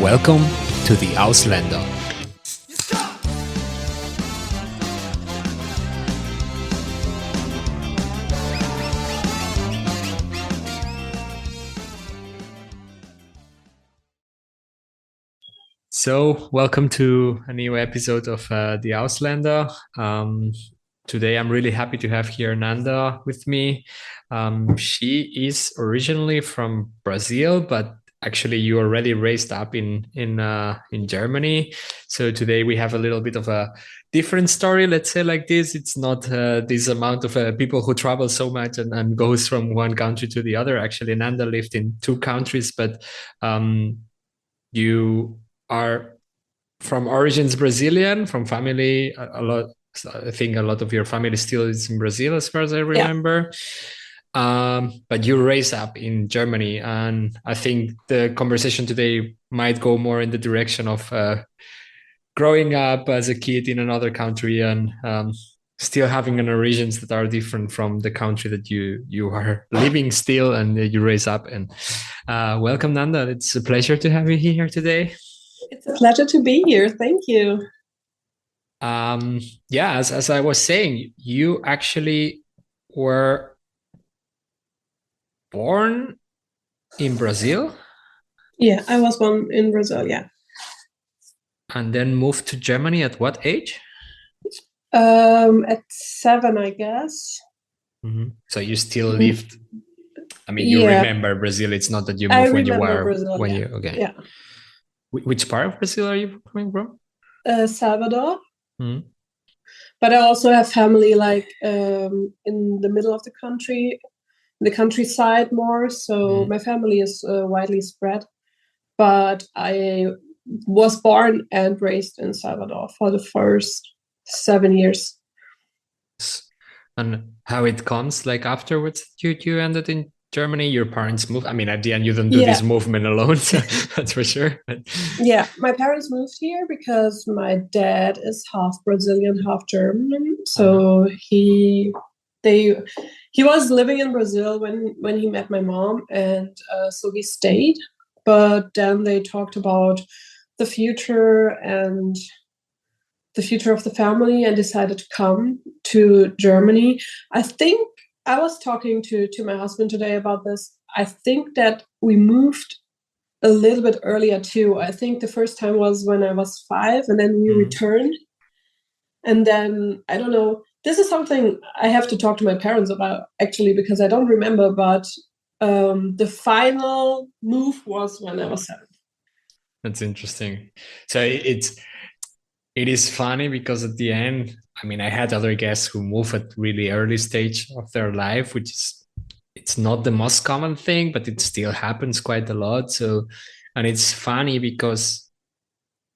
Welcome to the Ausländer. So, welcome to a new episode of the Ausländer. Today, I'm really happy to have here Nanda with me. She is originally from Brazil, but actually, you already raised up in Germany. So today we have a little bit of a different story. Let's say like this. It's not this amount of people who travel so much and goes from one country to the other. Actually, Nanda lived in two countries, but you are from origins Brazilian, from family a lot. I think a lot of your family still is in Brazil, as far as I remember. But you raised up in Germany, and I think the conversation today might go more in the direction of growing up as a kid in another country and still having an origins that are different from the country that you are living still and you raise up. And welcome, Nanda. It's a pleasure to have you here today. It's a pleasure to be here. Thank you. As I was saying, you actually were born in Brazil? Yeah, I was born in Brazil, yeah. And then moved to Germany at what age? At 7, I guess. Mm-hmm. So you still lived, I mean, you remember Brazil. It's not that you moved when you were, Brazil, okay. Yeah. Which part of Brazil are you coming from? Salvador. Mm-hmm. But I also have family like in the middle of the country, the countryside more. So my family is widely spread. But I was born and raised in Salvador for the first 7 years. And how it comes, like afterwards, you ended in Germany, your parents moved. I mean, at the end, you don't do this movement alone, so that's for sure. Yeah, my parents moved here because my dad is half Brazilian, half German. So he was living in Brazil when he met my mom, and so we stayed. But then they talked about the future and the future of the family and decided to come to Germany. I think I was talking to my husband today about this. I think that we moved a little bit earlier too. I think the first time was when I was 5, and then we returned. And then, I don't know, this is something I have to talk to my parents about, actually, because I don't remember, but the final move was when I was 7. That's interesting. So it is funny because at the end, I mean, I had other guests who move at really early stage of their life, which is, it's not the most common thing, but it still happens quite a lot. So, and it's funny because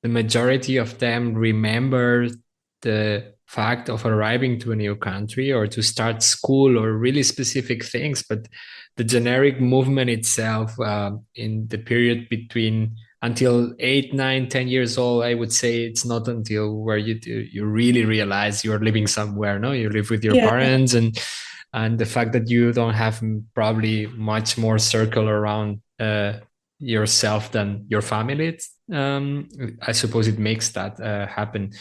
the majority of them remember the fact of arriving to a new country or to start school or really specific things, but the generic movement itself in the period between until 8, 9, 10 years old, I would say it's not until where you really realize you're living somewhere. No, you live with your parents, and the fact that you don't have probably much more circle around yourself than your family. I suppose it makes that happen.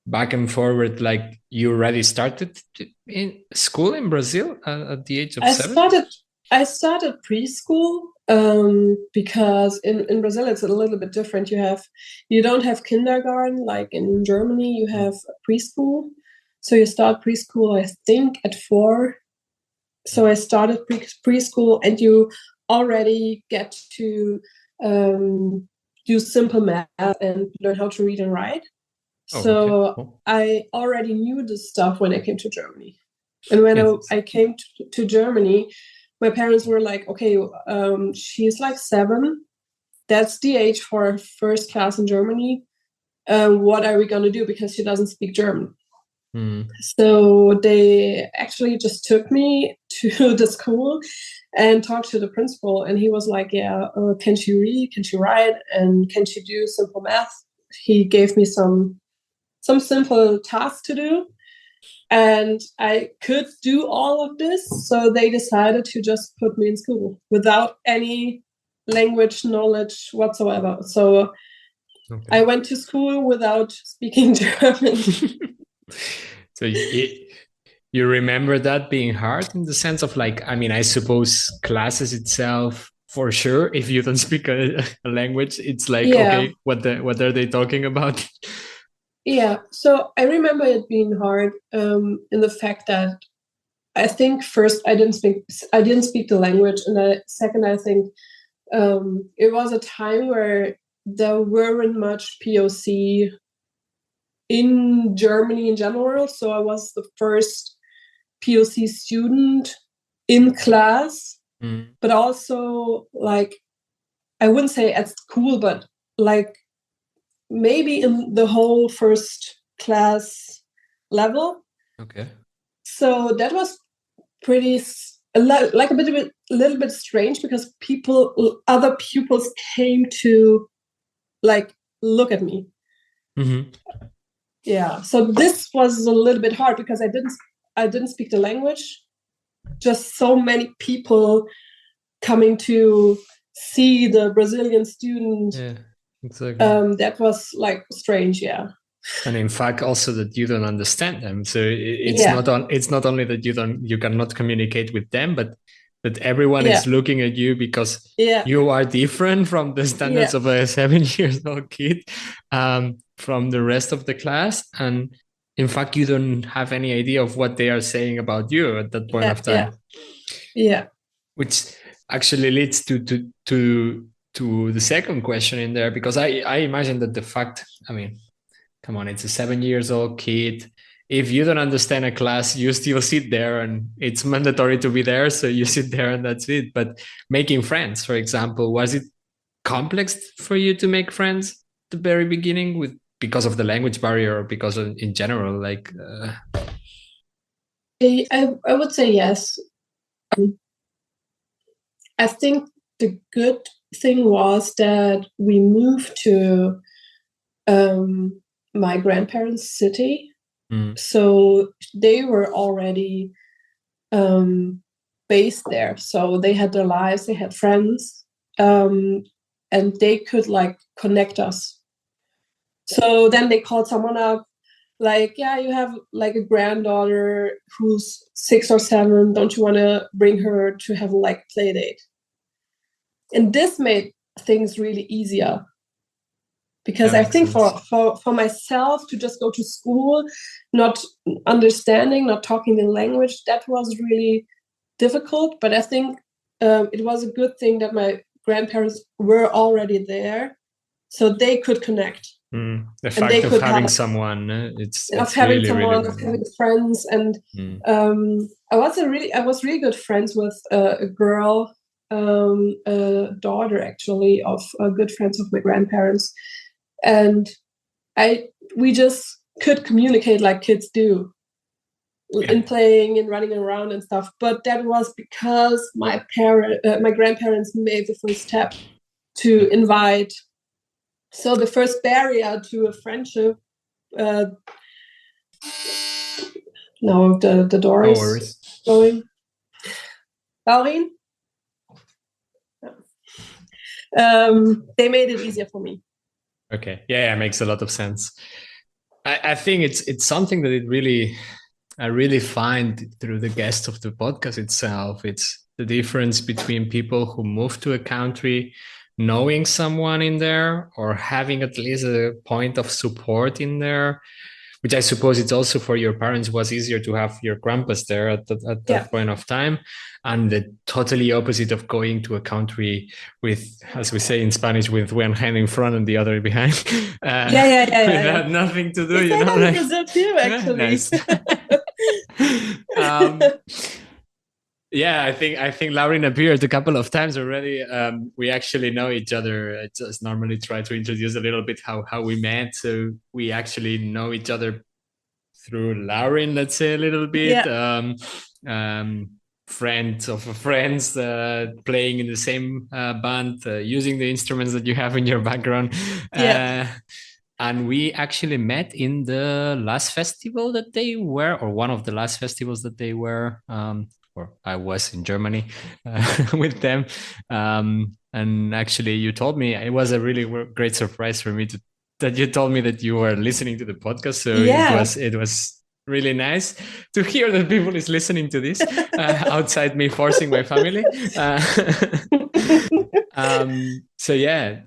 Back and forward, like you already started in school in Brazil at the age of 7? I started preschool because in Brazil it's a little bit different. You don't have kindergarten like in Germany. You have preschool, so you start preschool I think at 4. So I started preschool, and you already get to do simple math and learn how to read and write. So I already knew this stuff when I came to Germany. And when I came to Germany, my parents were like, okay, she's like 7. That's the age for first class in Germany. What are we going to do? Because she doesn't speak German. So they actually just took me to the school and talked to the principal. And he was like, yeah, can she read? Can she write? And can she do simple math? He gave me some simple tasks to do. And I could do all of this. So they decided to just put me in school without any language knowledge whatsoever. So I went to school without speaking German. So you remember that being hard in the sense of like, I mean, I suppose classes itself, for sure, if you don't speak a language, it's like, okay, what are they talking about? Yeah, so I remember it being hard in the fact that I think first I didn't speak the language, and second I think it was a time where there weren't much POC in Germany in general. So I was the first POC student in class, but also like, I wouldn't say at school, but like maybe in the whole first class level. Okay. So that was pretty like a little bit strange, because other pupils came to like look at me. Mm-hmm. Yeah, so this was a little bit hard because I didn't speak the language. Just so many people coming to see the Brazilian student. Yeah, exactly. That was like strange. Yeah. And in fact, also that you don't understand them. So it's not only that you cannot communicate with them, but that everyone is looking at you because you are different from the standards of a 7-year-old kid, from the rest of the class. And in fact, you don't have any idea of what they are saying about you at that point of time. Yeah. Which actually leads to the second question in there, because I imagine that the fact, I mean, come on, it's a 7-year-old kid. If you don't understand a class, you still sit there, and it's mandatory to be there. So you sit there and that's it. But making friends, for example, was it complex for you to make friends at the very beginning because of the language barrier, or because in general, like? I would say yes. I think the good thing was that we moved to my grandparents' city. So they were already based there. So they had their lives, they had friends, and they could like connect us. So then they called someone up, like, yeah, you have like a granddaughter who's 6 or 7. Don't you want to bring her to have like a play date? And this made things really easier. Because I think for myself to just go to school, not understanding, not talking the language, that was really difficult. But I think it was a good thing that my grandparents were already there, so they could connect. The fact of having someone, it's having really, someone, really of having friends, and I was really good friends with a girl, a daughter actually of good friends of my grandparents. And we just could communicate like kids do, in playing and running around and stuff. But that was because my grandparents made the first step to invite. So the first barrier to a friendship. No, the door is going. Laurin? They made it easier for me. Okay. Yeah, it makes a lot of sense. I think it's something that I really find through the guests of the podcast itself. It's the difference between people who move to a country knowing someone in there, or having at least a point of support in there, which I suppose it's also for your parents was easier to have your grandpas there at that point of time. And the totally opposite of going to a country with, as we say in Spanish, with one hand in front and the other behind. Without nothing to do, you know. Like, Brazil too, actually. Nice. Yeah, I think Lauren appeared a couple of times already. We actually know each other. I just normally try to introduce a little bit how we met. So we actually know each other through Lauren, let's say a little bit. Friends of friends playing in the same band, using the instruments that you have in your background. And we actually met in the last festival that they were, or one of the last festivals that they were. or I was in Germany with them. And actually, you told me it was a really great surprise for me that you told me that you were listening to the podcast. So it was really nice to hear that people is listening to this outside me forcing my family. So yeah,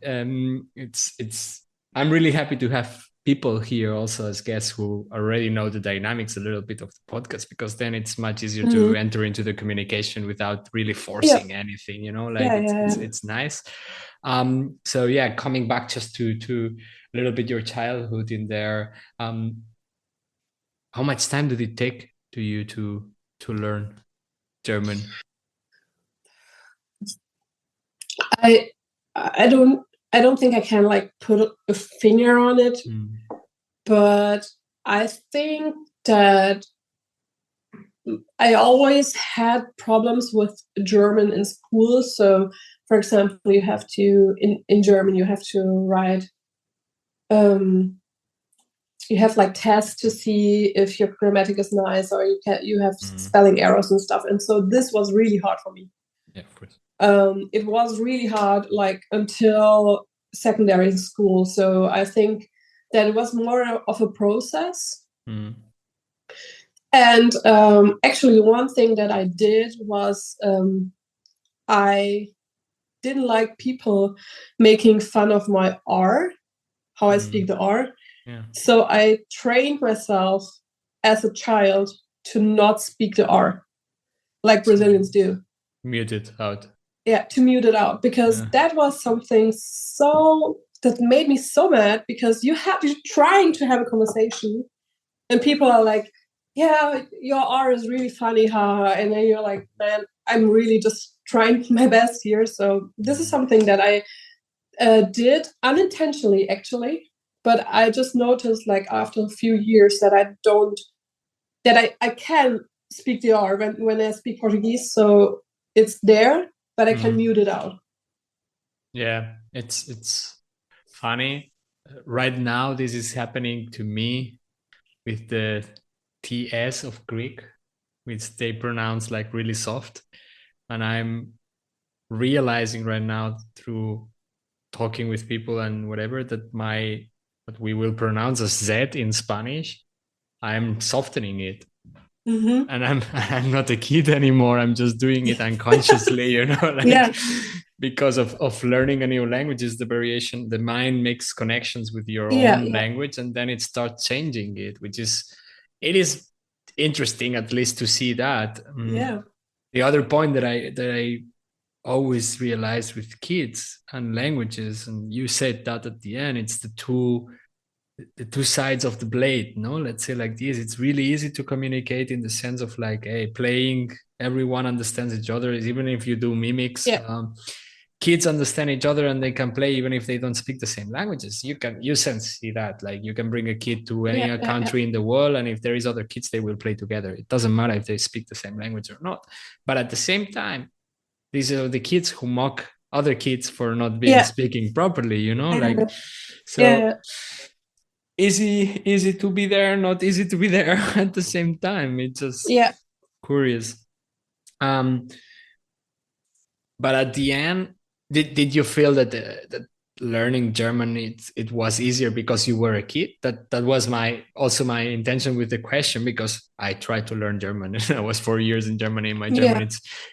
it's I'm really happy to have people here also as guests who already know the dynamics a little bit of the podcast, because then it's much easier to enter into the communication without really forcing anything, it's nice. So yeah, coming back just to a little bit your childhood in there, how much time did it take to you to learn German? I don't think I can like put a finger on it, but I think that I always had problems with German in school. So, for example, you have to in German you have to write. You have like tests to see if your grammatic is nice, or you have spelling errors and stuff. And so this was really hard for me. Yeah, of course. It was really hard, like until secondary school. So I think that it was more of a process. And actually, one thing that I did was I didn't like people making fun of my R, how I speak the R. Yeah. So I trained myself as a child to not speak the R like Brazilians do. Mute it out. Yeah, to mute it out, because that was something that made me so mad, because you're trying to have a conversation and people are like, yeah, your R is really funny, haha. And then you're like, man, I'm really just trying my best here. So this is something that I did unintentionally, actually. But I just noticed, like, after a few years that I can speak the R when I speak Portuguese. So it's there, but I can mute it out. Yeah, it's funny. Right now, this is happening to me with the TS of Greek, which they pronounce like really soft. And I'm realizing right now through talking with people and whatever that what we will pronounce as Z in Spanish, I'm softening it. And I'm not a kid anymore. I'm just doing it unconsciously, because of learning a new language is the variation. The mind makes connections with your own language, and then it starts changing it, it is interesting, at least to see that. The other point that I always realize with kids and languages, and you said that at the end, it's the two sides of the blade, no? Let's say like this. It's really easy to communicate in the sense of like, hey, playing, everyone understands each other, even if you do mimics. Kids understand each other and they can play even if they don't speak the same languages. You can see that, like, you can bring a kid to any country in the world, and if there is other kids, they will play together. It doesn't matter if they speak the same language or not. But at the same time, these are the kids who mock other kids for not being speaking properly, easy to be there, not easy to be there at the same time. It's just curious. But at the end, did you feel that learning German it was easier because you were a kid? That was my intention with the question, because I tried to learn German. I was 4 years in Germany. My German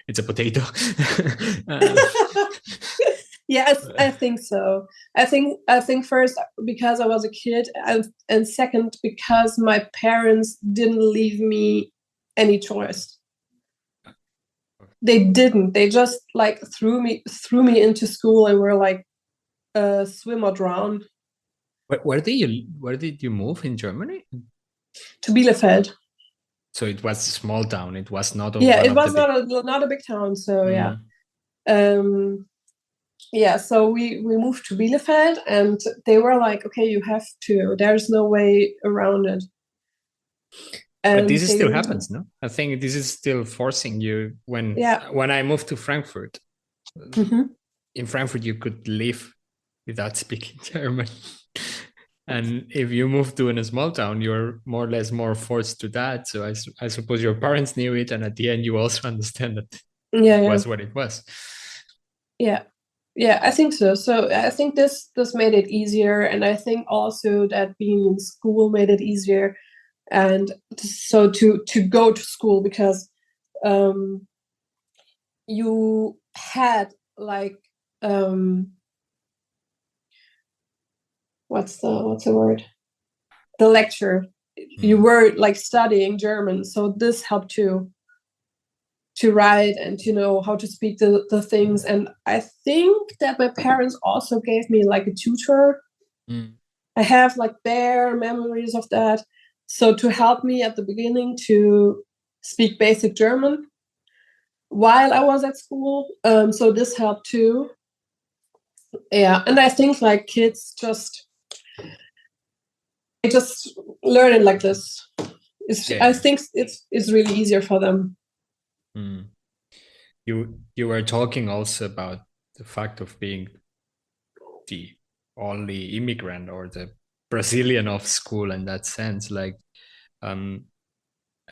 it's a potato. Yes, I think so. I think first because I was a kid, and second because my parents didn't leave me any choice. They didn't. They just like threw me into school and were like, swim or drown. Where did you move in Germany? To Bielefeld. So it was a small town. It was not. It was not a big town. So so we moved to Bielefeld, and they were like, okay, you have to. There's no way around it. And but this still happens, no? I think this is still forcing you. When I moved to Frankfurt, in Frankfurt you could live without speaking German. And if you move to in a small town, you're more or less more forced to that. So I suppose your parents knew it, and at the end, you also understand that Yeah, it yeah, was what it was. yeah. Yeah, I think so. So I think this made it easier, and I think also that being in school made it easier. And so to go to school, because you had like what's the word? The lecture. You were like studying German, so this helped to write and to know how to speak the things. And I think that my parents also gave me like a tutor. I have like bare memories of that. So to help me at the beginning to speak basic German while I was at school. So this helped too. Yeah, and I think like kids just learn it like this. I think it's really easier for them. You were talking also about the fact of being the only immigrant or the Brazilian of school in that sense. Like, I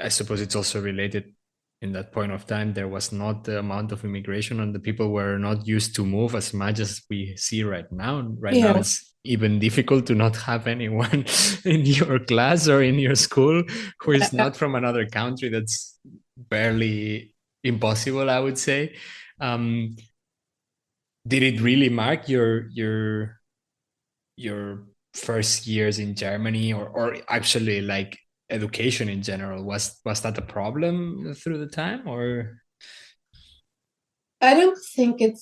suppose it's also related in that point of time. There was not the amount of immigration, and the people were not used to move as much as we see right now. Right now, it's even difficult to not have anyone in your class or in your school who is not from another country. That's barely impossible, I would say. Did it really mark your first years in Germany, or actually like education in general? Was that a problem through the time, or? I don't think it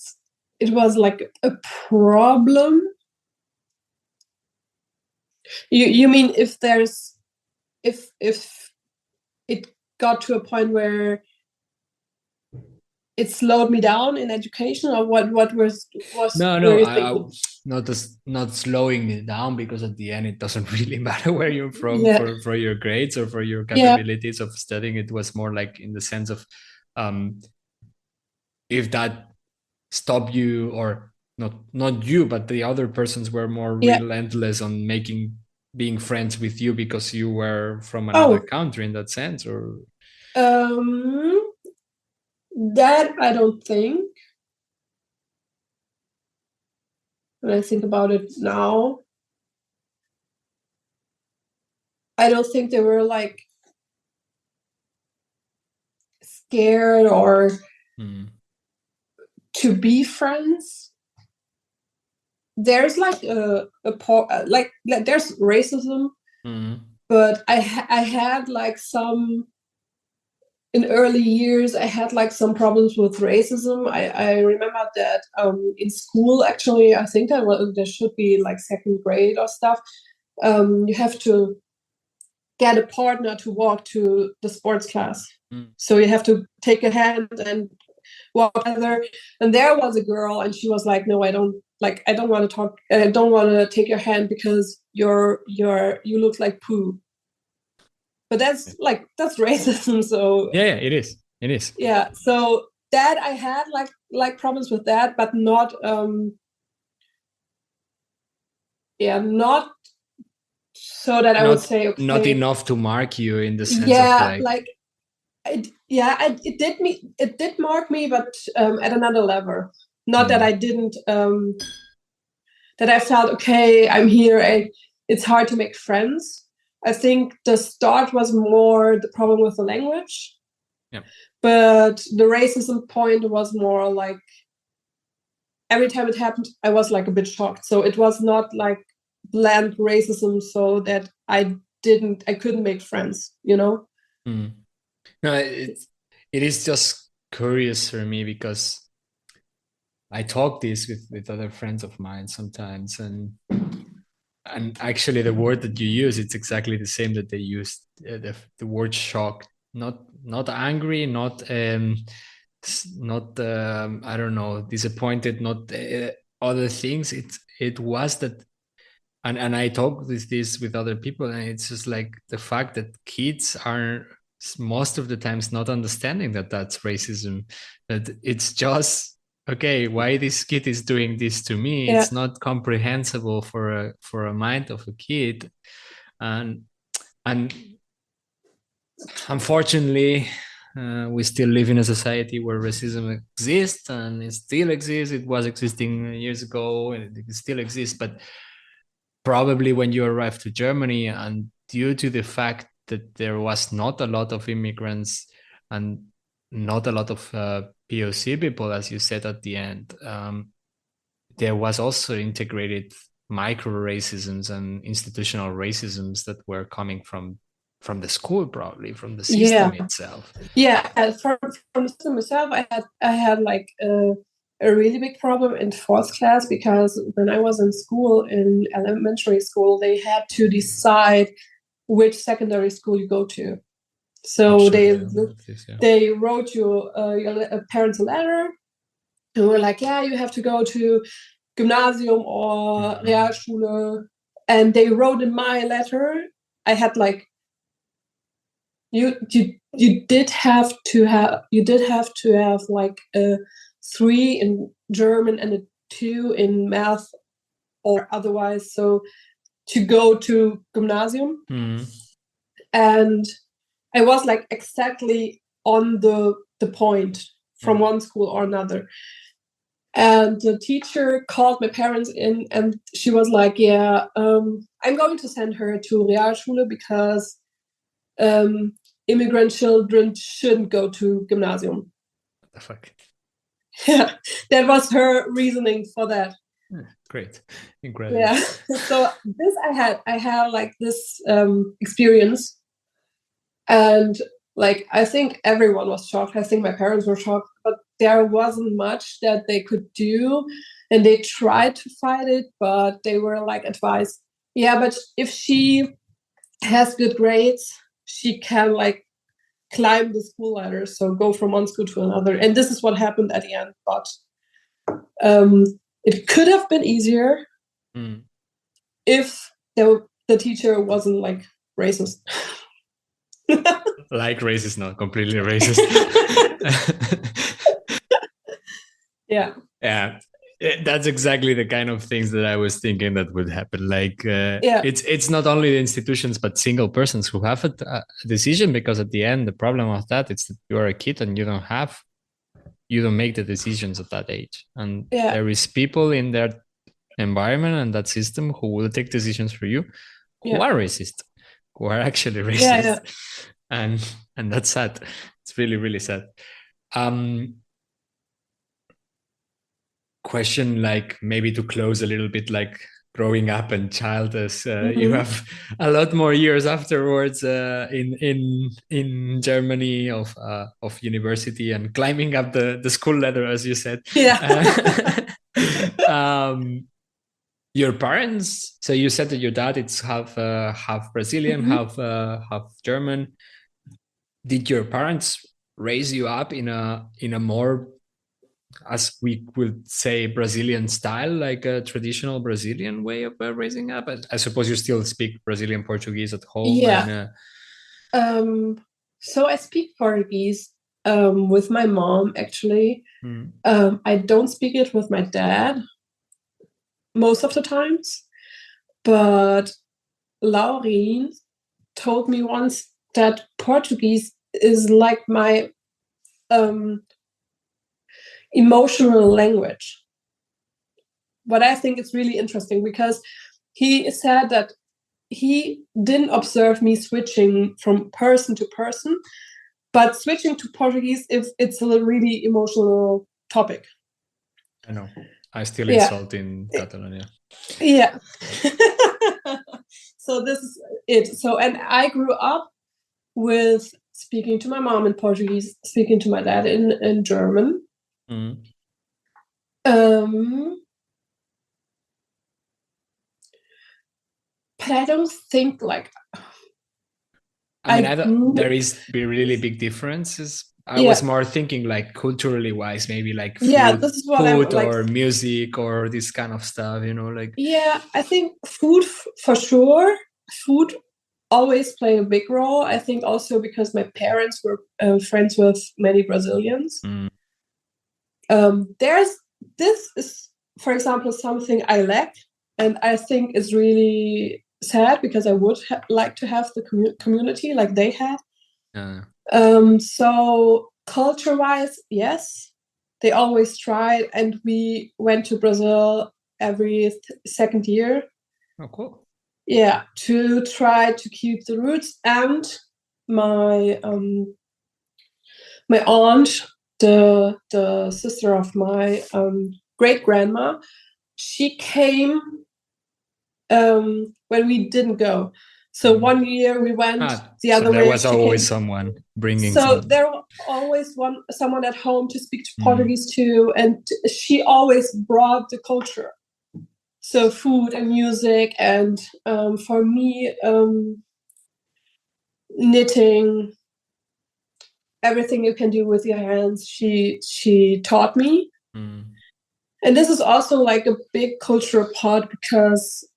was like a problem. You mean if it got to a point where it slowed me down in education, or what was No, not slowing it down, because at the end it doesn't really matter where you're from for your grades or for your capabilities of studying. It was more like in the sense of if that stopped you, or not you, but the other persons were more relentless on being friends with you because you were from another country in that sense, or that I don't think. When I think about it now, I don't think they were like scared or to be friends. There's like like there's racism, but I had like some in early years. I had like some problems with racism. I remember that in school, actually, I think there should be like second grade or stuff. You have to get a partner to walk to the sports class. So you have to take a hand and walk together. And there was a girl, and she was like, "No, I don't want to talk. I don't want to take your hand because you look like poo." But that's racism. So yeah, it is. Yeah. So that I had like problems with that, but not not so that I would say, okay, not enough to mark you in the sense of like it did mark me, but at another level. Not that I didn't that I felt, okay, I'm here. It's hard to make friends. I think the start was more the problem with the language. Yeah. But the racism point was more like every time it happened, I was like a bit shocked. So it was not like bland racism, so that I couldn't make friends, you know? No, it is just curious for me, because I talk this with other friends of mine sometimes, and actually the word that you use, it's exactly the same that they used, the word shocked, not angry, not I don't know, disappointed, not other things. It was that, and I talk this with other people, and it's just like the fact that kids are most of the times not understanding that that's racism, that it's just okay, why this kid is doing this to me? Yeah. It's not comprehensible for a mind of a kid. And unfortunately, we still live in a society where racism exists, and it still exists. It was existing years ago, and it still exists. But probably when you arrive to Germany, and due to the fact that there was not a lot of immigrants and not a lot of POC people, as you said at the end, there was also integrated micro racisms and institutional racisms that were coming from the school, probably from the system itself. Yeah, and from the system itself, I had like a really big problem in fourth class, because when I was in school, in elementary school, they had to decide which secondary school you go to. So they wrote your parents a letter, and were like, yeah, you have to go to Gymnasium or Realschule. And they wrote in my letter, I had like, you did have to have like a 3 in German and a 2 in math, or otherwise, so to go to Gymnasium. And I was like exactly on the point from one school or another. And the teacher called my parents in, and she was like, yeah, I'm going to send her to Realschule because immigrant children shouldn't go to Gymnasium. What the fuck? Yeah, that was her reasoning for that. Great. Incredible. Yeah. So this I had like this experience, and like I think everyone was shocked. I think my parents were shocked, but there wasn't much that they could do, and they tried to fight it, but they were like advised, yeah, but if she has good grades, she can like climb the school ladder, so go from one school to another. And this is what happened at the end. But it could have been easier if the teacher wasn't like racist. Like racist, not completely racist. Yeah. That's exactly the kind of things that I was thinking that would happen. Like it's not only the institutions, but single persons who have a decision, because at the end, the problem of that is that you are a kid and you don't make the decisions at that age. And there is people in that environment and that system who will take decisions for you, who are racist, who are actually racist. And that's sad. It's really, really sad. Question, like maybe to close a little bit, like growing up and child, as you have a lot more years afterwards in Germany of university and climbing up the school ladder, as you said. Your parents, so you said that your dad is half Brazilian, half German. Did your parents raise you up in a more, as we would say, Brazilian style, like a traditional Brazilian way of raising up? I suppose you still speak Brazilian Portuguese at home. Yeah. So I speak Portuguese with my mom, actually. I don't speak it with my dad most of the times. But Laureen told me once that Portuguese is like my emotional language. But I think it's really interesting, because he said that he didn't observe me switching from person to person, but switching to Portuguese if it's a really emotional topic. I know. I still insult in Catalonia. Yeah. So this is it. So, and I grew up with speaking to my mom in Portuguese, speaking to my dad in German. But I don't think like. There is really big differences. I was more thinking like culturally wise, maybe like food, this is what food or music or this kind of stuff, like. Yeah, I think food for sure. Food always played a big role. I think also because my parents were friends with many Brazilians. This is, for example, something I lack, and I think is really sad because I would like to have the community like they had. So culture-wise, yes, they always tried, and we went to Brazil every second year. Oh, cool. Yeah, to try to keep the roots. And my my aunt, the sister of my great grandma, she came when we didn't go. So one year we went, the other so there way was always someone bringing. So there was always someone at home to speak to Portuguese to, and she always brought the culture. So food and music, and for me, knitting, everything you can do with your hands. She taught me, and this is also like a big cultural part because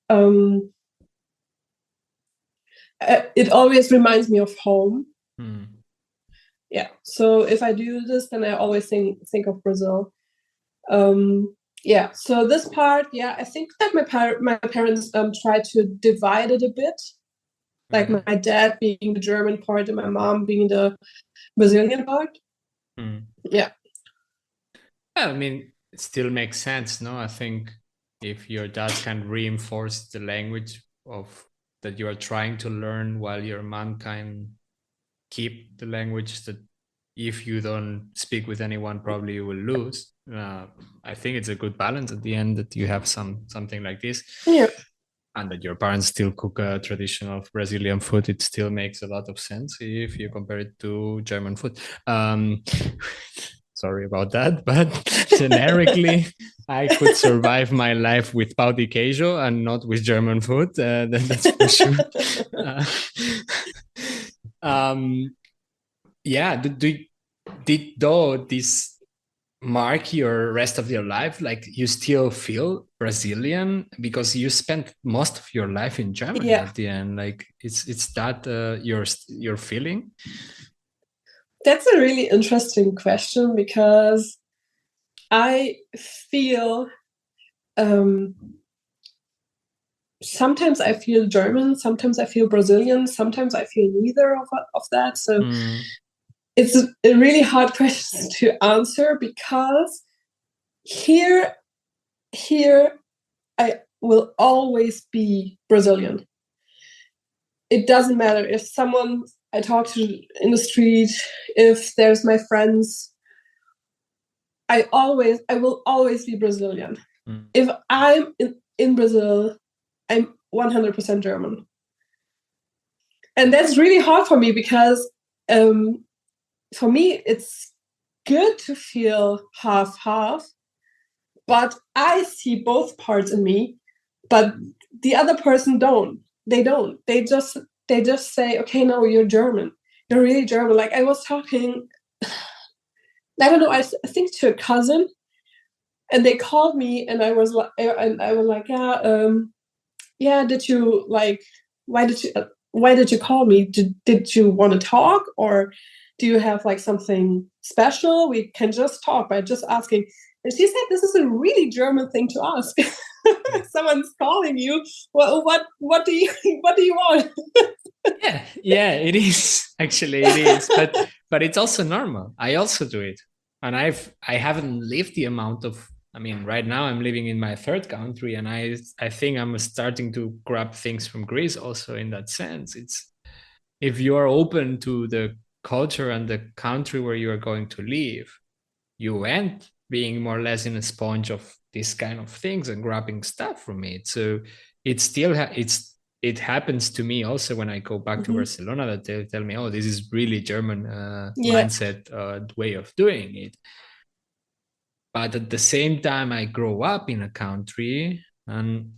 it always reminds me of home. Yeah. So if I do this, then I always think of Brazil. Yeah. So this part, yeah, I think that my parents tried to divide it a bit. Like my dad being the German part and my mom being the Brazilian part. Yeah. I mean, it still makes sense, no? I think if your dad can reinforce the language of that you are trying to learn while your mom can keep the language that if you don't speak with anyone, probably you will lose. I think it's a good balance at the end that you have something like this. Yeah. And that your parents still cook a traditional Brazilian food, it still makes a lot of sense if you compare it to German food. Sorry about that, but generically, I could survive my life with pão de queijo and not with German food. That's for sure. Yeah, did this mark your rest of your life? Like you still feel Brazilian because you spent most of your life in Germany at the end. Like it's that your feeling? That's a really interesting question because I feel sometimes I feel German, sometimes I feel Brazilian, sometimes I feel neither of that. So it's a really hard question to answer because here I will always be Brazilian. It doesn't matter if someone I talk to in the street, if there's my friends, I will always be Brazilian. If I'm in Brazil, I'm 100% German. And that's really hard for me because for me, it's good to feel half-half, but I see both parts in me, but the other person don't. They don't. They just say, okay, no, you're German. You're really German. Like I was talking, I don't know, I think to a cousin, and they called me, and I was like, yeah, did you like? Why did you call me? Did you want to talk, or do you have like something special? We can just talk by just asking. And she said, this is a really German thing to ask. Someone's calling you. Well, what do you want? yeah, it is. Actually, it is. But it's also normal. I also do it. And I haven't lived the amount of, I mean, right now I'm living in my third country, and I think I'm starting to grab things from Greece also in that sense. It's if you are open to the culture and the country where you are going to live, you end being more or less in a sponge of these kind of things and grabbing stuff from it. So it still it happens to me also when I go back to Barcelona, that they tell me, oh, this is really German mindset way of doing it. But at the same time, I grow up in a country, and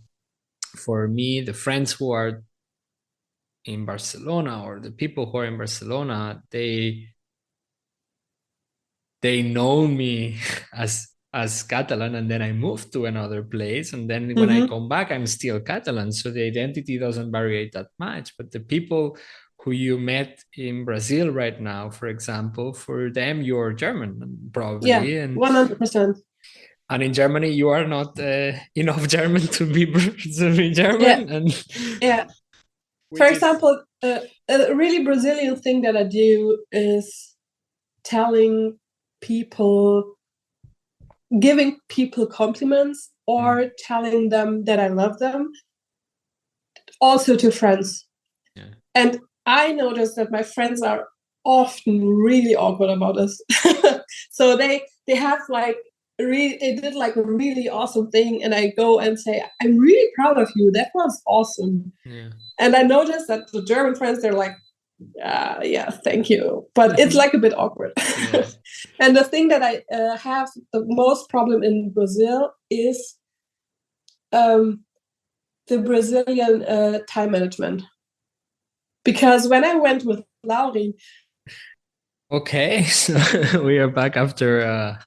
for me, the friends who are in Barcelona or the people who are in Barcelona, they know me as Catalan, and then I moved to another place, and then when I come back, I'm still Catalan. So the identity doesn't vary that much. But the people who you met in Brazil right now, for example, for them you're German probably, Yeah, 100%. And in Germany you are not enough German to be Yeah, German, and yeah. For which is example, a really Brazilian thing that I do is telling people, giving people compliments or telling them that I love them, also to friends. Yeah. And I noticed that my friends are often really awkward about this. So they have like they did like a really awesome thing, and I go and say, I'm really proud of you. That was awesome. Yeah. And I noticed that the German friends, they're like, yeah, thank you. But it's like a bit awkward. Yeah. And the thing that I have the most problem in Brazil is the Brazilian time management. Because when I went with Lauri. Okay, so we are back after a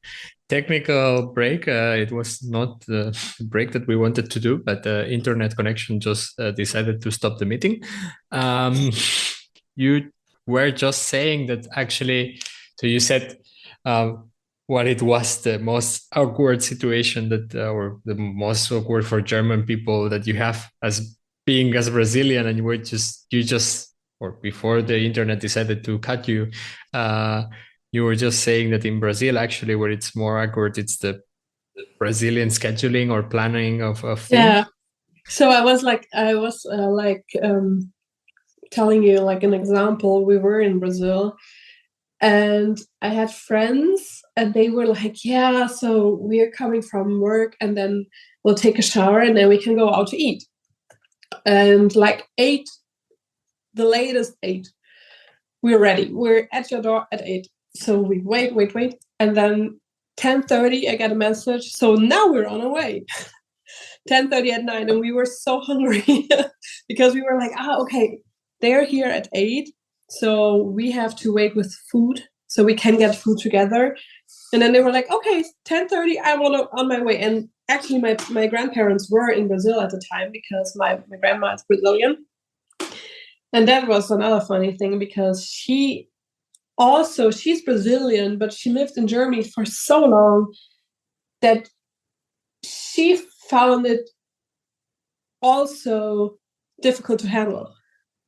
technical break. It was not the break that we wanted to do, but the internet connection just decided to stop the meeting. You were just saying that actually, so you said what it was the most awkward situation that, or the most awkward for German people that you have as being as Brazilian, and you just or before the internet decided to cut you, you were just saying that in Brazil, actually, where it's more awkward, it's the Brazilian scheduling or planning of things. Yeah. So I was telling you like an example. We were in Brazil, and I had friends, and they were like, "Yeah, so we're coming from work, and then we'll take a shower, and then we can go out to eat." And like 8, the latest 8, we're ready. We're at your door at 8. So we wait, and then 10:30, I get a message. So now we're on our way. 10:30 at night, and we were so hungry because we were like, okay, they're here at 8, so we have to wait with food so we can get food together. And then they were like, okay, 10:30, I'm on my way. And actually, my grandparents were in Brazil at the time because my grandma is Brazilian. And that was another funny thing because she's Brazilian, but she lived in Germany for so long that she found it also difficult to handle.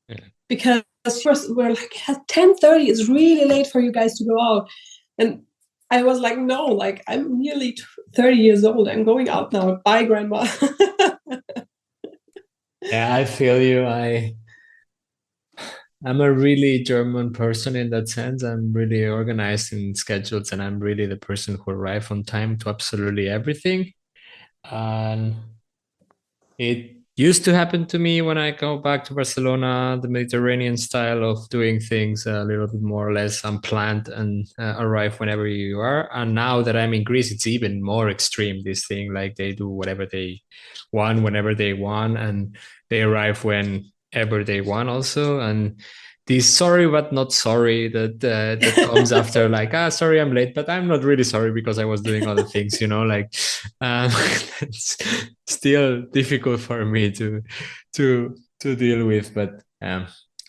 Yeah. Because first we're like, 10:30 is really late for you guys to go out. And I was like, no, like I'm nearly 30 years old. I'm going out now. Bye, grandma. Yeah, I feel you. I'm a really German person in that sense. I'm really organized in schedules, and I'm really the person who arrives on time to absolutely everything. And it used to happen to me when I go back to Barcelona, the Mediterranean style of doing things a little bit more or less unplanned and arrive whenever you are. And now that I'm in Greece, it's even more extreme, this thing, like they do whatever they want, whenever they want, and they arrive whenever they want also. And this sorry but not sorry that comes after, like, sorry I'm late, but I'm not really sorry because I was doing other things, like it's still difficult for me to deal with, but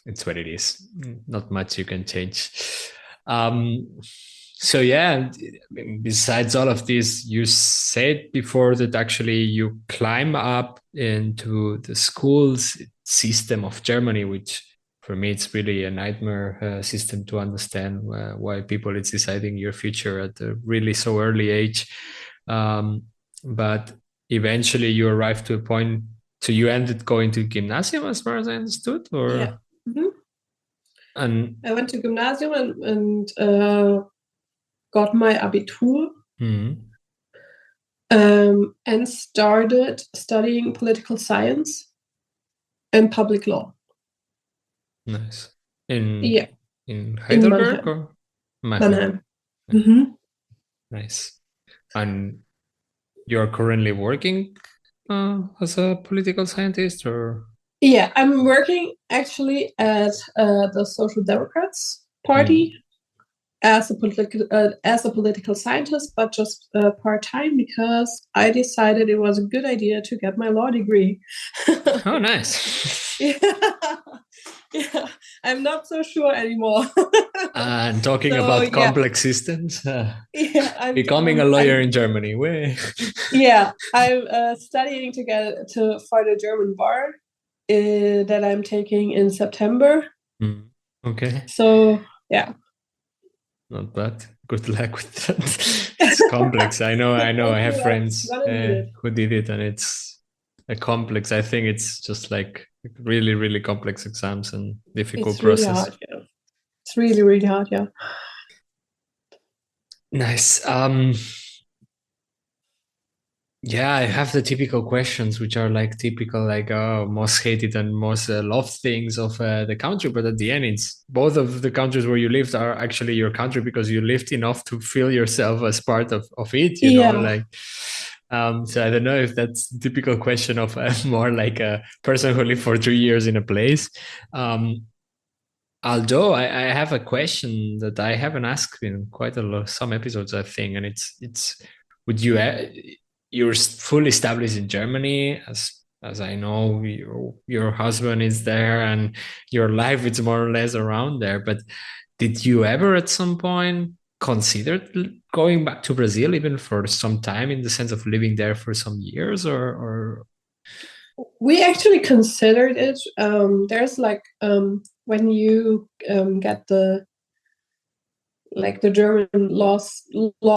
it's what it is. Not much you can change. So yeah, besides all of this, you said before that actually you climb up into the schools system of Germany, which for me, it's really a nightmare system to understand why people is deciding your future at a really so early age. But eventually you arrived to a point, so you ended going to gymnasium as far as I understood, or? Yeah. Mm-hmm. And I went to gymnasium and got my Abitur. Mm-hmm. And started studying political science and public law. Nice. In Heidelberg in Mannheim. or Mannheim. Mm-hmm. Nice. And you're currently working as a political scientist, or? Yeah, I'm working actually at the Social Democrats Party as a political scientist, but just part-time because I decided it was a good idea to get my law degree. Oh, nice. Yeah. Yeah, I'm not so sure anymore. And talking So about yeah, complex systems, yeah, becoming a lawyer in Germany. Where? I'm studying to get for the German bar that I'm taking in September. Okay, So yeah, not bad. Good luck with that. It's complex. I know. I have friends gonna need it. who did it, and it's a complex. I think it's just like really, really complex exams and difficult It's really process. hard. Yeah, it's really, really hard. Yeah. Nice. Yeah, I have the typical questions, which are like typical, like most hated and most loved things of the country. But at the end, it's both of the countries where you lived are actually your country because you lived enough to feel yourself as part of it. You know, Yeah. like. So I don't know if that's the typical question of more like a person who lived for 3 years in a place. Although I have a question that I haven't asked in quite a lot, some episodes, I think, and it's would you you're fully established in Germany, as I know your husband is there and your life is more or less around there. But did you ever at some point consider going back to Brazil even for some time in the sense of living there for some years or We actually considered it. There's like when you get the German law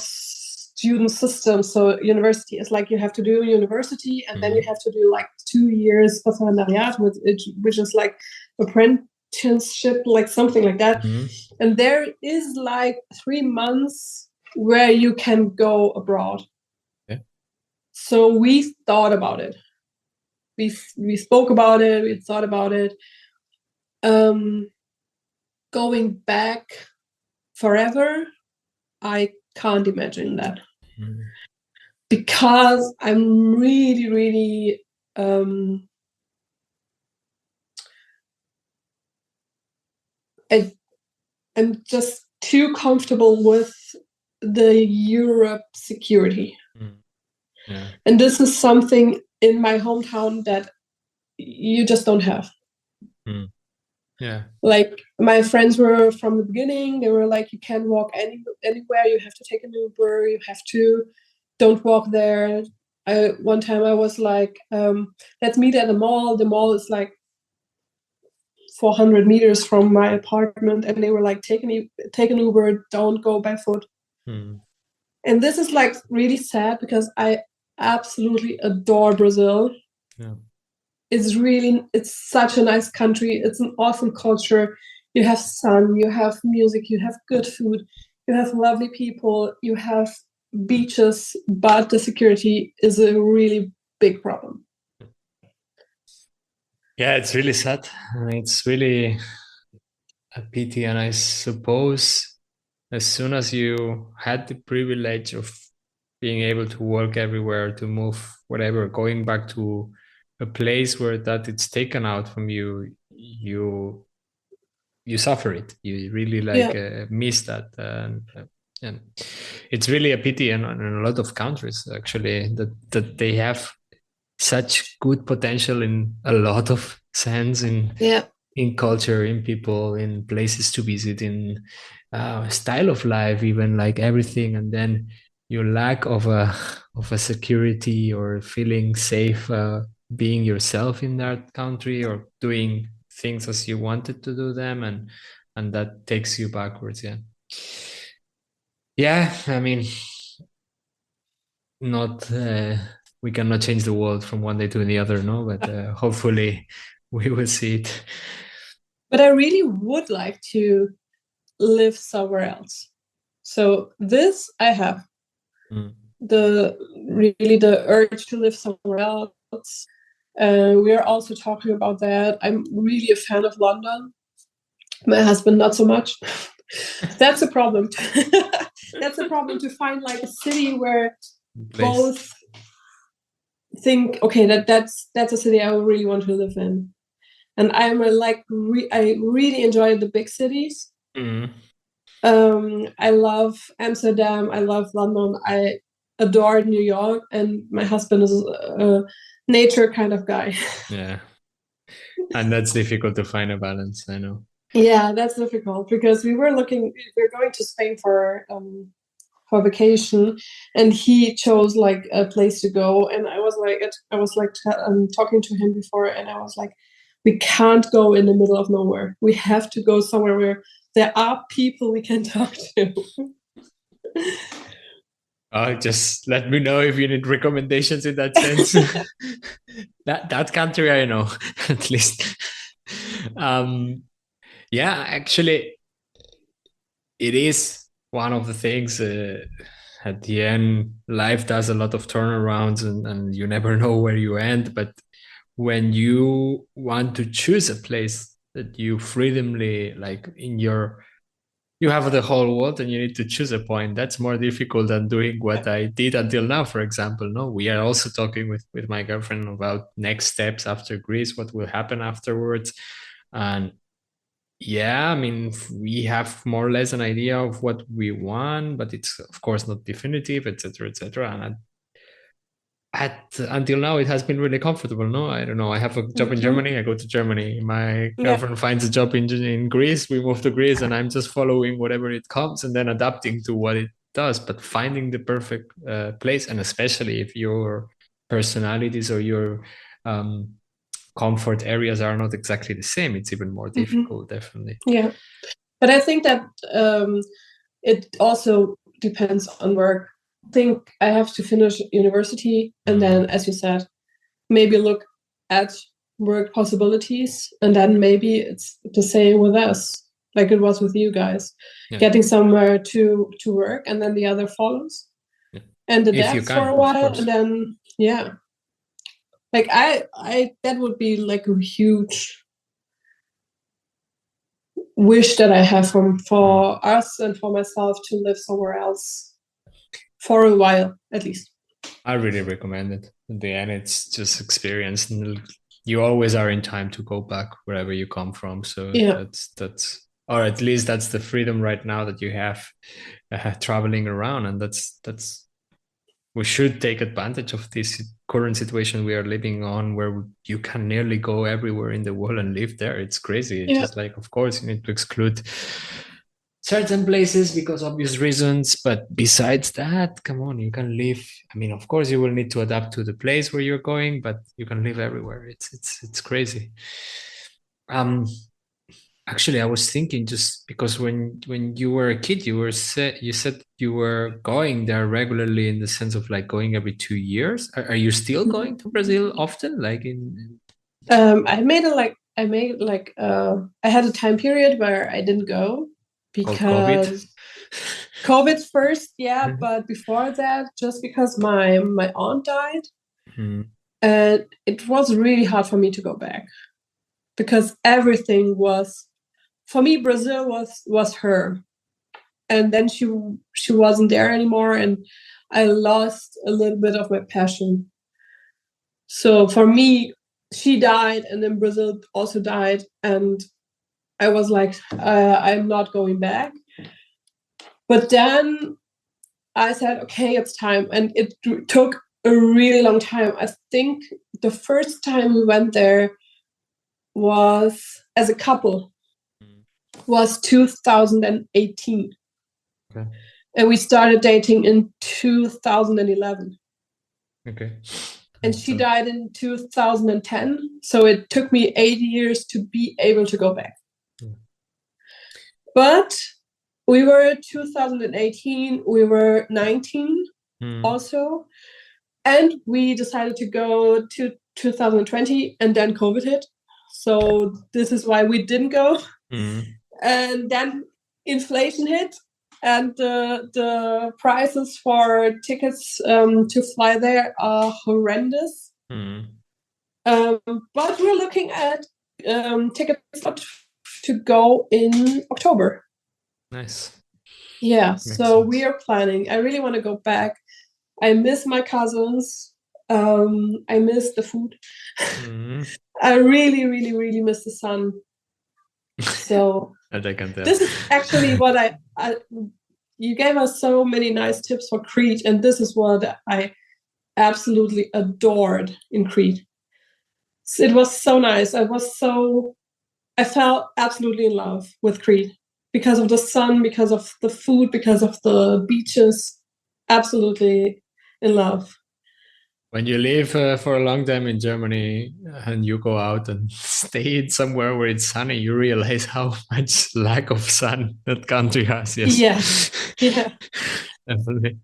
student system. So university is like you have to do university, and then you have to do like 2 years Referendariat, which is like apprenticeship, like something like that. And there is like 3 months where you can go abroad. Yeah. So we thought about it. We spoke about it. We thought about it. Going back forever, I can't imagine that. Because I'm really, really I'm just too comfortable with the Europe security. Yeah. And this is something in my hometown that you just don't have. Yeah. Like my friends were from the beginning, they were like, you can't walk anywhere, you have to take an Uber, you have to don't walk there. One time I was like, let's meet at the mall. The mall is like 400 meters from my apartment, and they were like, take an Uber, don't go barefoot. And this is like really sad because I absolutely adore Brazil. Yeah. It's such a nice country. It's an awesome culture. You have sun, you have music, you have good food, you have lovely people, you have beaches, but the security is a really big problem. Yeah, it's really sad. It's really a pity. And I suppose as soon as you had the privilege of being able to work everywhere, to move whatever, going back to a place where that it's taken out from you, you suffer it. You really miss that. And it's really a pity in a lot of countries actually that they have such good potential in a lot of sense in culture, in people, in places to visit, in style of life, even like everything, and then your lack of a security or feeling safe being yourself in that country or doing things as you wanted to do them, and that takes you backwards. Yeah, I mean, not we cannot change the world from one day to the other, no, but hopefully we will see it. But I really would like to live somewhere else. So this I have the urge to live somewhere else. We are also talking about that. I'm really a fan of London. My husband not so much. That's a problem. That's a problem to find like a city where both think, okay, that's a city I really want to live in. And I'm I really enjoy the big cities. I love Amsterdam. I love London. I adore New York. And my husband is a nature kind of guy. Yeah. And that's difficult to find a balance, I know. Yeah, that's difficult because we're going to Spain for vacation, and he chose like a place to go, and I was like talking to him before, and I was like, we can't go in the middle of nowhere. We have to go somewhere where there are people we can talk to. Just let me know if you need recommendations in that sense. that country I know, at least. Yeah, actually, it is one of the things. At the end, life does a lot of turnarounds, and you never know where you end. But when you want to choose a place that you freedomly, like in your, you have the whole world and you need to choose a point, that's more difficult than doing what I did until now. For example, no, we are also talking with my girlfriend about next steps after Greece, what will happen afterwards. And yeah, I mean, we have more or less an idea of what we want, but it's of course not definitive, etc., etc. And until now, it has been really comfortable. No, I don't know. I have a job in Germany. I go to Germany. My girlfriend finds a job in Greece. We move to Greece, and I'm just following whatever it comes and then adapting to what it does. But finding the perfect place, and especially if your personalities or your comfort areas are not exactly the same, it's even more difficult, definitely. Yeah, but I think that it also depends on work. I think I have to finish university, and then, as you said, maybe look at work possibilities, and then maybe it's the same with us, like it was with you guys, getting somewhere to work, and then the other follows, and adapts for a while, and then like I that would be like a huge wish that I have for us and for myself to live somewhere else for a while, at least. I really recommend it. In the end, it's just experience, and you always are in time to go back wherever you come from. So that's, or at least that's the freedom right now that you have traveling around, and that's we should take advantage of this current situation we are living on, where you can nearly go everywhere in the world and live there. It's crazy. It's just like, of course, you need to exclude certain places because obvious reasons, but besides that, come on, you can live. I mean, of course, you will need to adapt to the place where you're going, but you can live everywhere. It's crazy. Actually, I was thinking, just because when you were a kid, you said you were going there regularly, in the sense of like going every 2 years. Are you still going to Brazil often? Like I had a time period where I didn't go because COVID first, but before that, just because my aunt died, and it was really hard for me to go back, because everything was, for me, Brazil was her, and then she wasn't there anymore, and I lost a little bit of my passion. So for me, she died, and then Brazil also died, and I was like, I'm not going back. But then I said, okay, it's time, and it took a really long time. I think the first time we went there was as a couple, was 2018. Okay. And we started dating in 2011. Okay. And she died in 2010. So it took me 8 years to be able to go back. But we were 2018, we were 19 also. And we decided to go to 2020, and then COVID hit. So this is why we didn't go. And then inflation hit, and the prices for tickets to fly there are horrendous. But we're looking at tickets to go in October. Nice. Yeah, makes sense. We are planning. I really want to go back. I miss my cousins. I miss the food. I really, really, really miss the sun. So this is actually what you gave us so many nice tips for Crete, and this is what I absolutely adored in Crete. it was so nice. I felt absolutely in love with Crete because of the sun, because of the food, because of the beaches. Absolutely in love. When you live for a long time in Germany and you go out and stay in somewhere where it's sunny, you realize how much lack of sun that country has. Yes. Yeah. Definitely.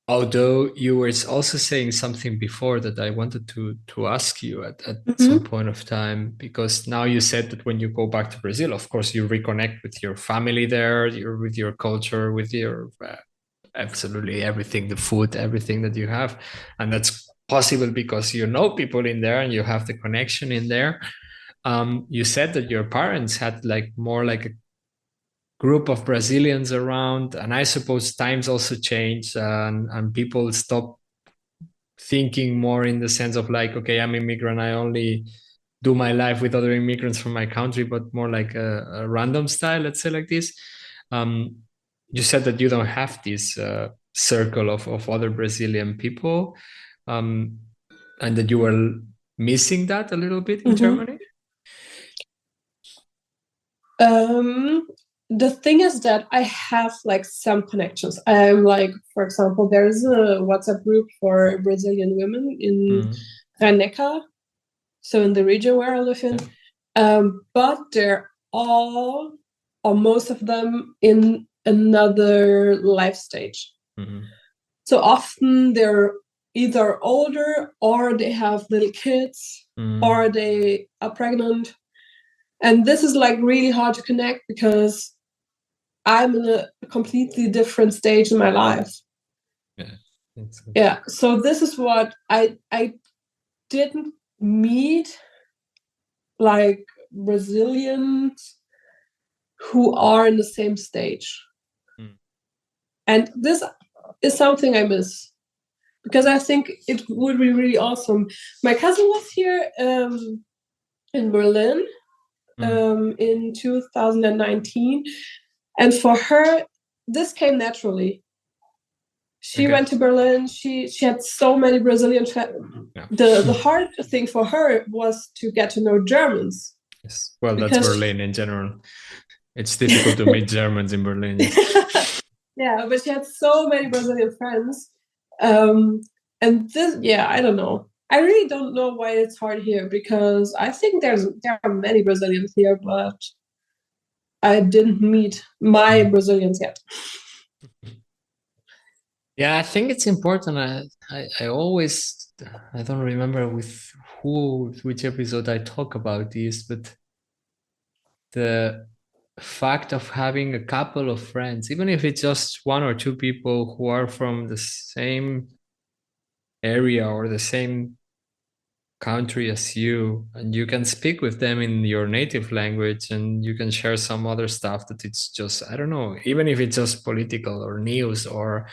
Although you were also saying something before that I wanted to ask you at some point of time, because now you said that when you go back to Brazil, of course, you reconnect with your family there, with your culture, with your absolutely everything, the food, everything that you have. And that's possible because you know people in there and you have the connection in there. You said that your parents had more like a group of Brazilians around, and I suppose times also change, and people stop thinking more in the sense of okay, I'm immigrant, I only do my life with other immigrants from my country, but more like a random style, let's say like this. You said that you don't have this circle of other Brazilian people, and that you were missing that a little bit in Germany. The thing is that I have some connections. I'm for example, there's a WhatsApp group for Brazilian women in Rhein-Neckar, so in the region where I live in. But they're all, or most of them, in another life stage. So often they're either older, or they have little kids, or they are pregnant. And this is really hard to connect because I'm in a completely different stage in my life. Yeah. So this is what I didn't meet Brazilians who are in the same stage. And this is something I miss, because I think it would be really awesome. My cousin was here in Berlin in 2019. And for her, this came naturally. She went to Berlin. She had so many Brazilian friends. The hard thing for her was to get to know Germans. Yes. Well, that's Berlin in general. It's difficult to meet Germans in Berlin. Yeah, but she had so many Brazilian friends. And this, I don't know. I really don't know why it's hard here, because I think there are many Brazilians here, but I didn't meet my Brazilians yet. Yeah, I think it's important. I always, I don't remember which episode I talk about this, but the fact of having a couple of friends, even if it's just one or two people who are from the same area or the same country as you, and you can speak with them in your native language, and you can share some other stuff that it's just, I don't know, even if it's just political or news or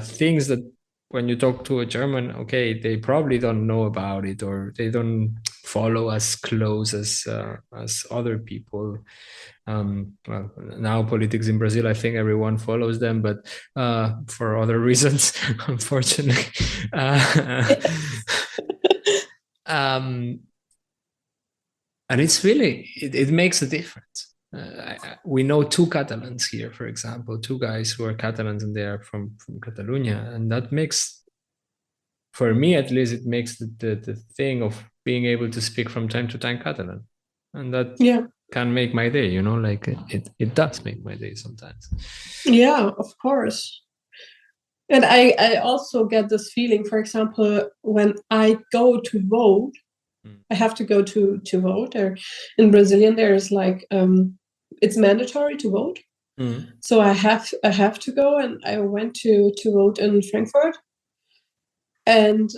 things that when you talk to a German, okay, they probably don't know about it, or they don't follow as close as other people. Well, now politics in Brazil, I think everyone follows them, but for other reasons, unfortunately. And it's really, it makes a difference. We know two Catalans here, for example, two guys who are Catalans, and they are from Catalonia. And that makes, for me at least, it makes the thing of being able to speak from time to time Catalan. And that can make my day, it does make my day sometimes. Yeah, of course. And I also get this feeling, for example, when I go to vote, I have to go to vote. Or in Brazilian, there's it's mandatory to vote. So I have to go, and I went to vote in Frankfurt. And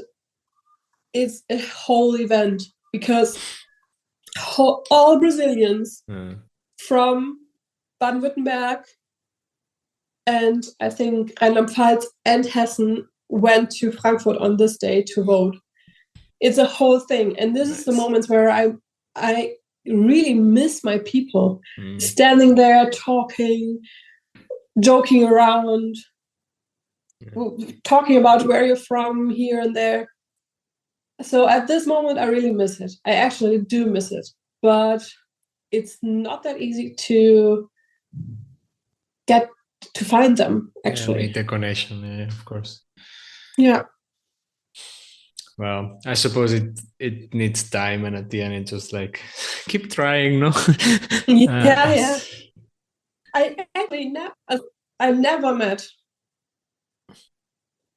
it's a whole event, because all Brazilians from Baden-Württemberg and I think Rheinland-Pfalz and Hessen went to Frankfurt on this day to vote. It's a whole thing. And this is the moments where I really miss my people, standing there, talking, joking around. talking about where you're from here and there. So at this moment, I really miss it. I actually do miss it, but it's not that easy to get to find them, actually. Make the connection, of course. Yeah. Well, I suppose it needs time, and at the end, it's just like keep trying, no? Yeah. I actually I never met.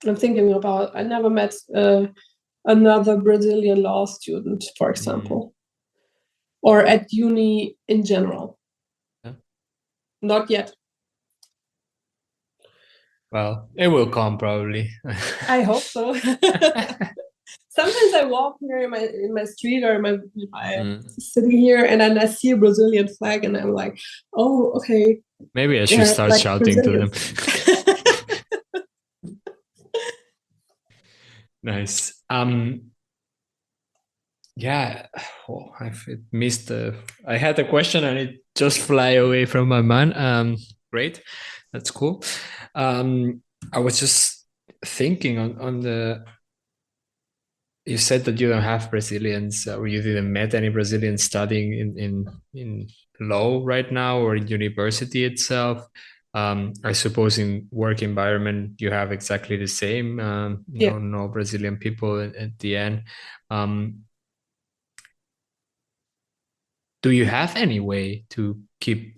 I'm thinking about. I never met another Brazilian law student, for example, or at uni in general. Yeah. Not yet. Well, it will come probably. I hope so. Sometimes I walk here in my street or in my city here, and then I see a Brazilian flag, and I'm like, oh, okay. Maybe I should start like shouting Brazilians. To them. Nice. Yeah, I've missed I had a question and it just fly away from my mind. Great, that's cool. I was just thinking on the. You said that you don't have Brazilians, or you didn't met any Brazilians studying in law right now or in university itself. I suppose in work environment you have exactly the same. No Brazilian people at the end. Do you have any way to keep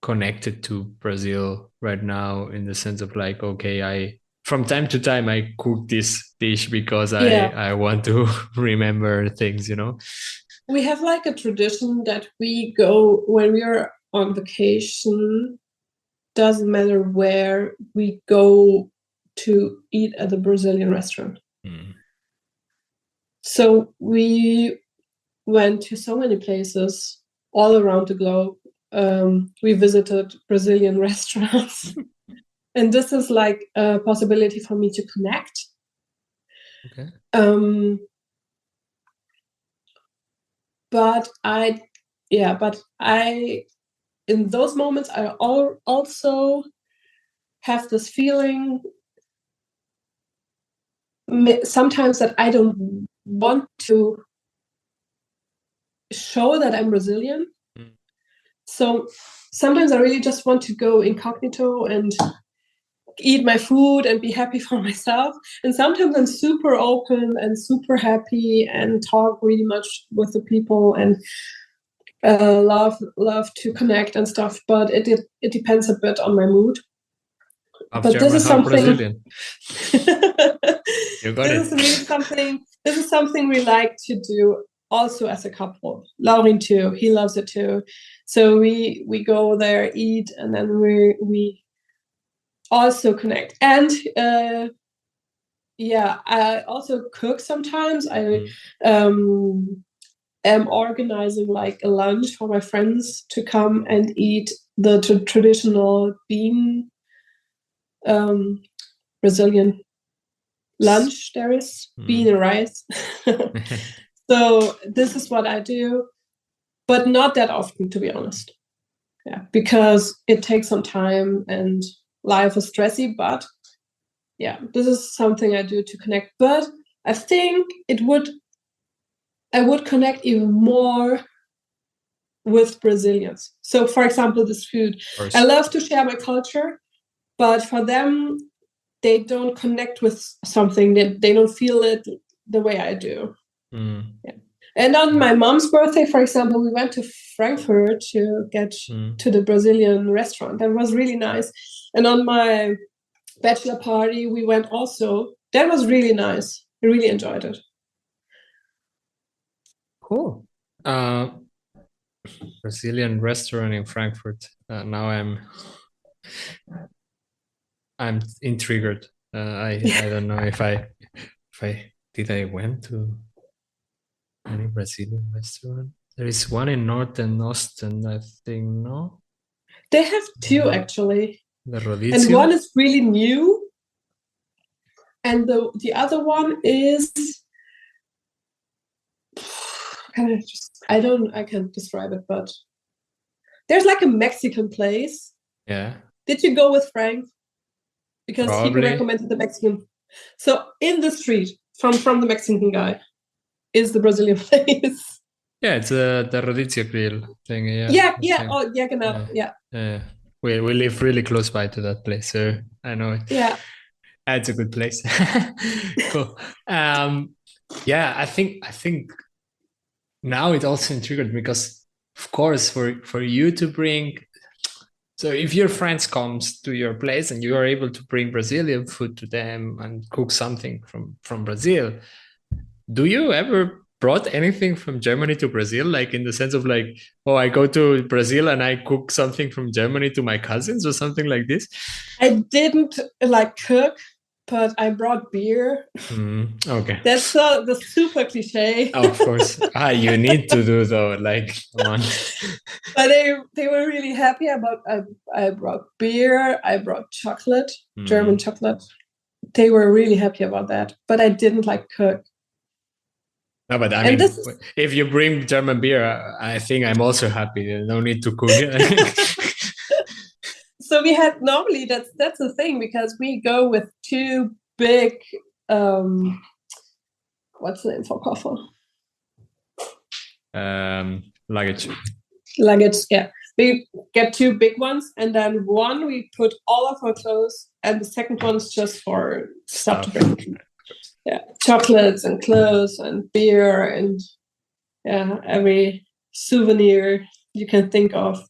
connected to Brazil right now, in the sense of like, okay, from time to time I cook this dish because I want to remember things, We have like a tradition that we go when we are on vacation. Doesn't matter where we go to eat at the Brazilian restaurant. So we went to so many places all around the globe. We visited Brazilian restaurants. And this is like a possibility for me to connect. Okay. But in those moments, I also have this feeling sometimes that I don't want to show that I'm Brazilian. So sometimes I really just want to go incognito and eat my food and be happy for myself. And sometimes I'm super open and super happy and talk really much with the people and love to connect and stuff. But it depends a bit on my mood. But German, this is something. Brazilian. You got this is something we like to do also as a couple. Laurin too, he loves it too. So we go there, eat, and then we also connect. And I also cook sometimes. I am organizing like a lunch for my friends to come and eat the traditional bean Brazilian lunch. There is bean and rice. So this is what I do, but not that often, to be honest. Yeah, because it takes some time and life is stressy. But yeah, this is something I do to connect. But I think I would connect even more with Brazilians. So, for example, this food. I love to share my culture, but for them, they don't connect with something. They don't feel it the way I do. Yeah. And on my mom's birthday, for example, we went to Frankfurt to get to the Brazilian restaurant. That was really nice. And on my bachelor party, we went also. That was really nice. I really enjoyed it. Cool. Brazilian restaurant in Frankfurt. Now I'm intrigued. I don't know if I went to any Brazilian restaurant. There is one in North and Austin, I think. No, they have two actually. The Rodizio. And one is really new, and the other one is I can't describe it, but there's like a Mexican place. Yeah. Did you go with Frank? because Probably. he recommended the Mexican. So in the street from the Mexican guy is the Brazilian place. Yeah, it's the Rodizio Grill thing. Yeah. Oh, yeah, genau. Yeah. We live really close by to that place, so I know it. Yeah. It's a good place. Cool. Yeah, I think now it also intrigued because, of course, for you to bring. So if your friends comes to your place and you are able to bring Brazilian food to them and cook something from Brazil, do you ever brought anything from Germany to Brazil? Like in the sense of like, oh, I go to Brazil and I cook something from Germany to my cousins or something like this? I didn't like cook, but I brought beer. Okay. That's the super cliche. Of course. You need to do though, like, come on. But they were really happy about I brought beer, I brought chocolate, German chocolate. They were really happy about that. But I didn't like cook. No, but I mean, if you bring German beer, I think I'm also happy. No need to cook it. So we had normally that's the thing because we go with two big what's the name for koffer? Luggage. Luggage, yeah. We get two big ones, and then one we put all of our clothes, and the second one's just for stuff to drink. Yeah, chocolates and clothes and beer and every souvenir you can think of.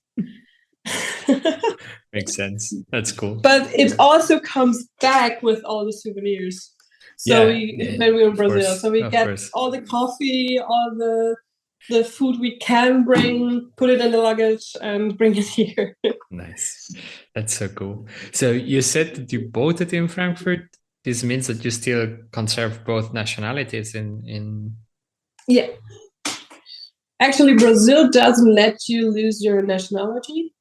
Makes sense. That's cool. But it also comes back with all the souvenirs. So when we're in Brazil, so we get all the coffee, all the food we can bring, put it in the luggage and bring it here. Nice. That's so cool. So you said that you bought it in Frankfurt. This means that you still conserve both nationalities in... Yeah. Actually, Brazil doesn't let you lose your nationality.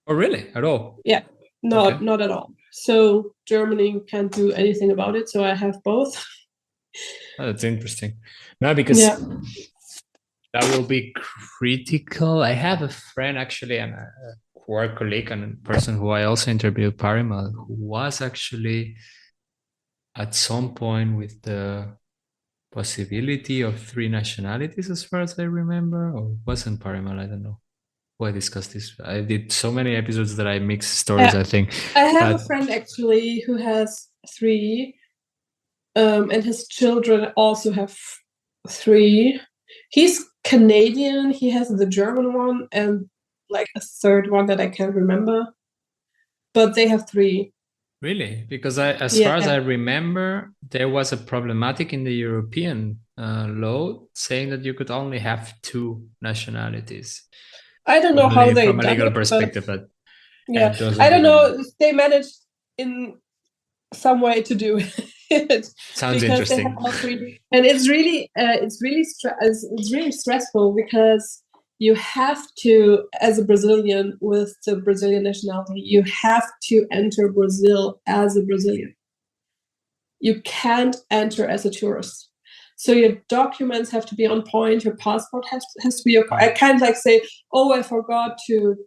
Oh, really? At all? Yeah. Not at all. So Germany can't do anything about it. So I have both. Oh, that's interesting. No, because that will be critical. I have a friend actually, and a work colleague and a person who I also interviewed, Parimal, who was actually at some point with the possibility of 3 nationalities, as far as I remember, or wasn't Parimal? I don't know. I discussed this. I did so many episodes that I mix stories, I think. I have a friend actually who has 3, and his children also have 3. He's Canadian. He has the German one and like a third one that I can't remember. But they have 3. Really? Because as far as I remember, there was a problematic in the European law saying that you could only have 2 nationalities. I don't know how they from a legal perspective, but yeah, I don't know. They managed in some way to do it. Sounds interesting. They have all 3. And it's really stressful because you have to, as a Brazilian with the Brazilian nationality, you have to enter Brazil as a Brazilian. You can't enter as a tourist. So your documents have to be on point. Your passport has to be. I can't like say, oh, I forgot to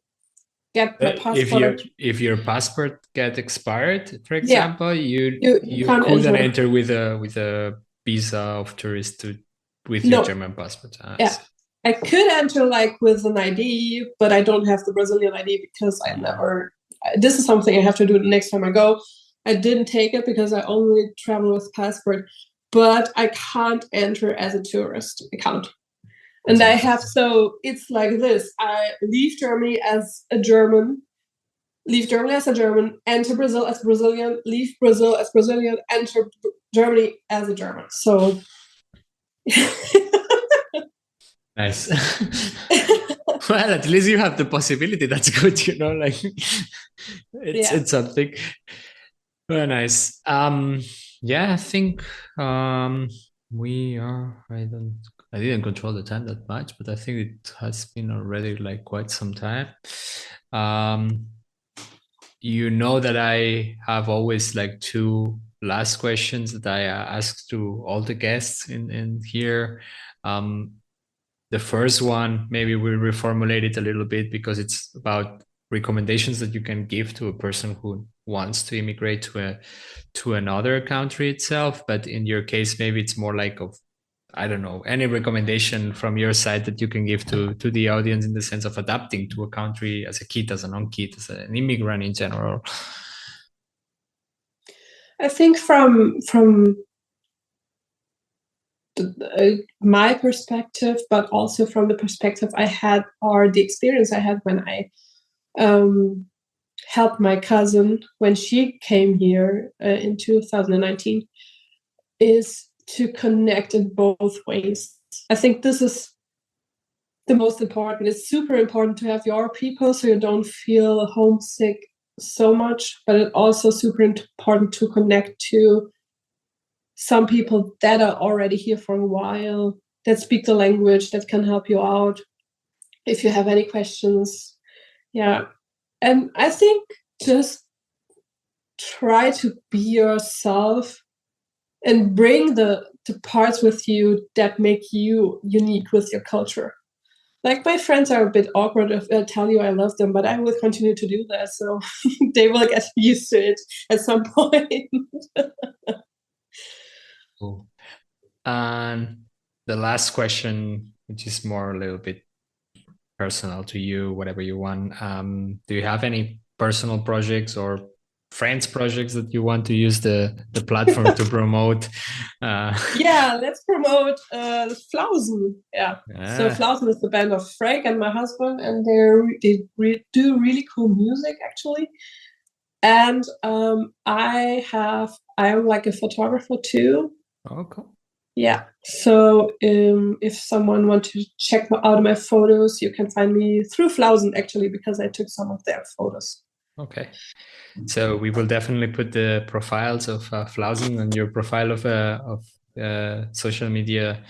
get my passport. If your passport get expired, for example, you couldn't enter with a visa of tourist with your German passport. I could enter like with an ID, but I don't have the Brazilian ID because I never. This is something I have to do the next time I go. I didn't take it because I only travel with passport, but I can't enter as a tourist. I can't. And I have, so it's like this. I leave Germany as a German, enter Brazil as Brazilian, leave Brazil as Brazilian, enter Germany as a German. So. Nice. Well, at least you have the possibility. That's good, like it's something. Very nice. I think we are. I didn't control the time that much, but I think it has been already like quite some time. You know that I have always like 2 last questions that I ask to all the guests in here. The first one, maybe we'll reformulate it a little bit because it's about recommendations that you can give to a person who wants to immigrate to another country itself. But in your case, maybe it's more like of, I don't know, any recommendation from your side that you can give to the audience in the sense of adapting to a country as a kid, as a non-kid, as an immigrant in general. I think from my perspective, but also from the perspective I had, or the experience I had when I helped my cousin when she came here in 2019, is to connect in both ways. I think this is the most important. It's super important to have your people so you don't feel homesick so much, but it's also super important to connect to some people that are already here for a while, that speak the language, that can help you out if you have any questions. Yeah. And I think just try to be yourself and bring the parts with you that make you unique with your culture. Like, my friends are a bit awkward if I tell you I love them, but I will continue to do that. So they will get used to it at some point. Cool. And the last question, which is more a little bit personal to you, whatever you want. Do you have any personal projects or friends projects that you want to use the platform to promote? Yeah, let's promote Flausen. Yeah. So Flausen is the band of Frank and my husband, and they do really cool music, actually. And I'm like a photographer too. Oh, cool. Yeah. So if someone wants to check out my photos, you can find me through Flausen, actually, because I took some of their photos. Okay. So we will definitely put the profiles of Flausen and your profile of social media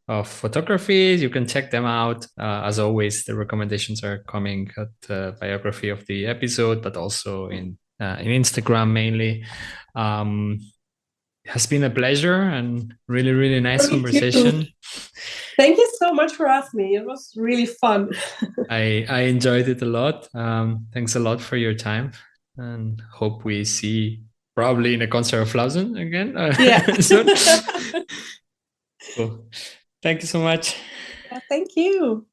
of photography. You can check them out. As always, the recommendations are coming at the biography of the episode, but also in Instagram mainly. It has been a pleasure and really, really nice conversation. Thank you so much for asking me. It was really fun. I enjoyed it a lot. Thanks a lot for your time, and hope we see probably in a concert of Flausen again. Yeah. Soon. Cool. Thank you so much. Yeah, thank you.